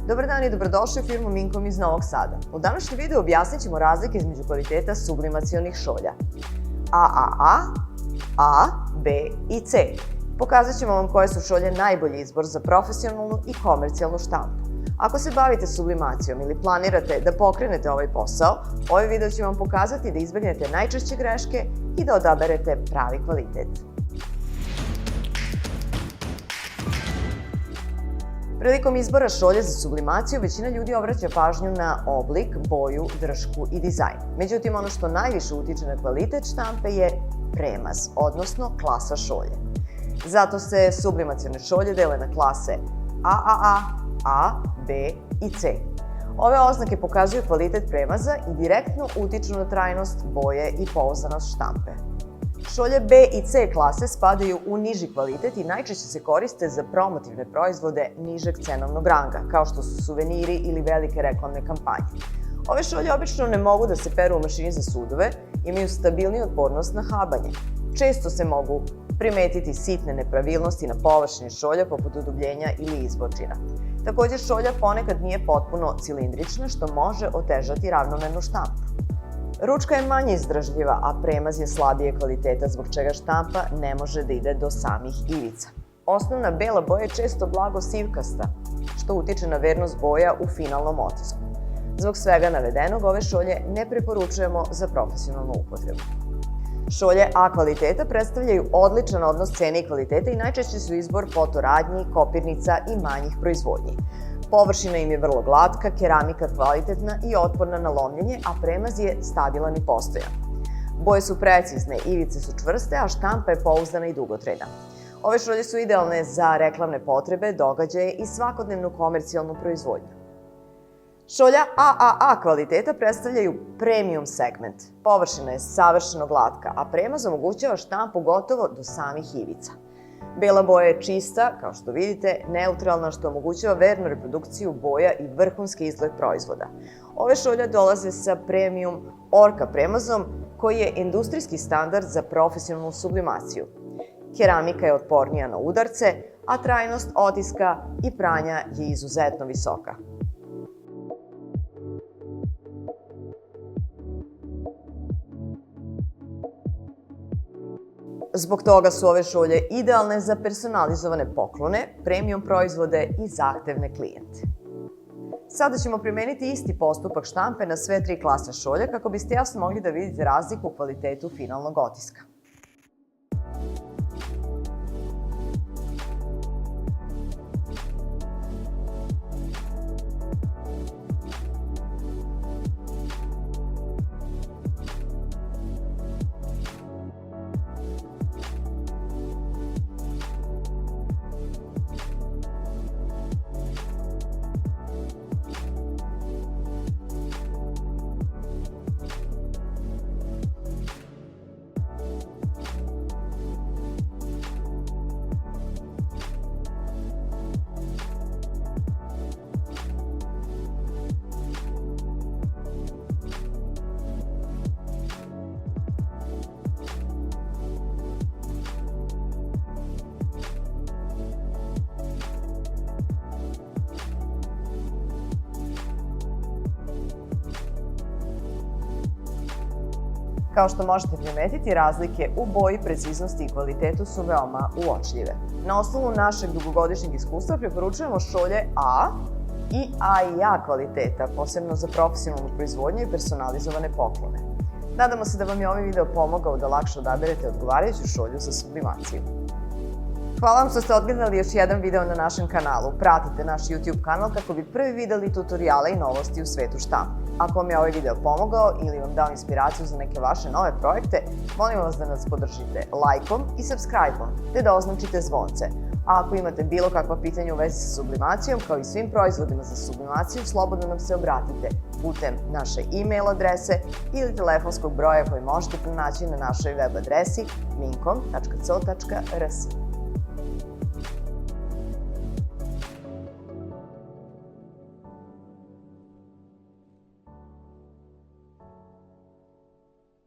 Dobar dan i dobrodošli u firmu Minkom iz Novog Sada. U današnjem videu objasnit ćemo razlike između kvaliteta sublimacionih šolja AAA, A, B i C. Pokazat ćemo vam koje su šolje najbolji izbor za profesionalnu i komercijalnu štampu. Ako se bavite sublimacijom ili planirate da pokrenete ovaj posao, ovaj video će vam pokazati da izbegnete najčešće greške i da odaberete pravi kvalitet. Prilikom izbora šolje za sublimaciju, većina ljudi obraća pažnju na oblik, boju, dršku i dizajn. Međutim, ono što najviše utiče na kvalitet štampe je premaz, odnosno klasa šolje. Zato se sublimacione šolje dele na klase AAA, A, B i C. Ove oznake pokazuju kvalitet premaza i direktno utiču na trajnost, boje i pouzdanost štampe. Šolje B i C klase spadaju u niži kvalitet i najčešće se koriste za promotivne proizvode nižeg cenovnog ranga, kao što su suveniri ili velike reklamne kampanje. Ove šolje obično ne mogu da se peru u mašini za sudove, imaju stabilniju otpornost na habanje. Često se mogu primetiti sitne nepravilnosti na površini šolja poput udubljenja ili izbočina. Također, šolja ponekad nije potpuno cilindrična, što može otežati ravnomernu štampu. Ručka je manje izdržljiva, a premaz je slabije kvaliteta, zbog čega štampa ne može da ide do samih ivica. Osnovna bela boja je često blago sivkasta, što utiče na vernost boja u finalnom otisku. Zbog svega navedenog, ove šolje ne preporučujemo za profesionalnu upotrebu. Šolje A kvaliteta predstavljaju odličan odnos cene i kvaliteta i najčešće su izbor fotoradnji, kopirnica i manjih proizvodnji. Površina im je vrlo glatka, keramika kvalitetna i otporna na lomljenje, a premaz je stabilan i postojan. Boje su precizne, ivice su čvrste, a štampa je pouzdana i dugotrajna. Ove šolje su idealne za reklamne potrebe, događaje i svakodnevnu komercijalnu proizvodnju. Šolja AAA kvaliteta predstavljaju premium segment. Površina je savršeno glatka, a premaz omogućava štampu gotovo do samih ivica. Bela boja je čista, kao što vidite, neutralna, što omogućava vernu reprodukciju boja i vrhunski izgled proizvoda. Ove šolje dolaze sa premium Orca premazom, koji je industrijski standard za profesionalnu sublimaciju. Keramika je otpornija na udarce, a trajnost otiska i pranja je izuzetno visoka. Zbog toga su ove šolje idealne za personalizovane poklone, premium proizvode i zahtevne klijente. Sada ćemo primeniti isti postupak štampe na sve tri klase šolja kako biste jasno mogli da vidite razliku u kvalitetu finalnog otiska. Kao što možete primetiti, razlike u boji, preciznosti i kvalitetu su veoma uočljive. Na osnovu našeg dugogodišnjeg iskustva preporučujemo šolje A i A kvaliteta, posebno za profesionalnu proizvodnju i personalizovane poklone. Nadamo se da vam je ovaj video pomogao da lakše odaberete odgovarajuću šolju za sublimaciju. Hvala vam što ste odgledali još jedan video na našem kanalu. Pratite naš YouTube kanal kako bi prvi videli tutoriale i novosti u svetu štampe. Ako vam je ovaj video pomogao ili vam dao inspiraciju za neke vaše nove projekte, molimo vas da nas podržite lajkom i subscribe-om, te da označite zvonce. A ako imate bilo kakva pitanja u vezi sa sublimacijom, kao i svim proizvodima za sublimaciju, slobodno nam se obratite putem naše e-mail adrese ili telefonskog broja koji možete pronaći na našoj web adresi minkom.co.rs.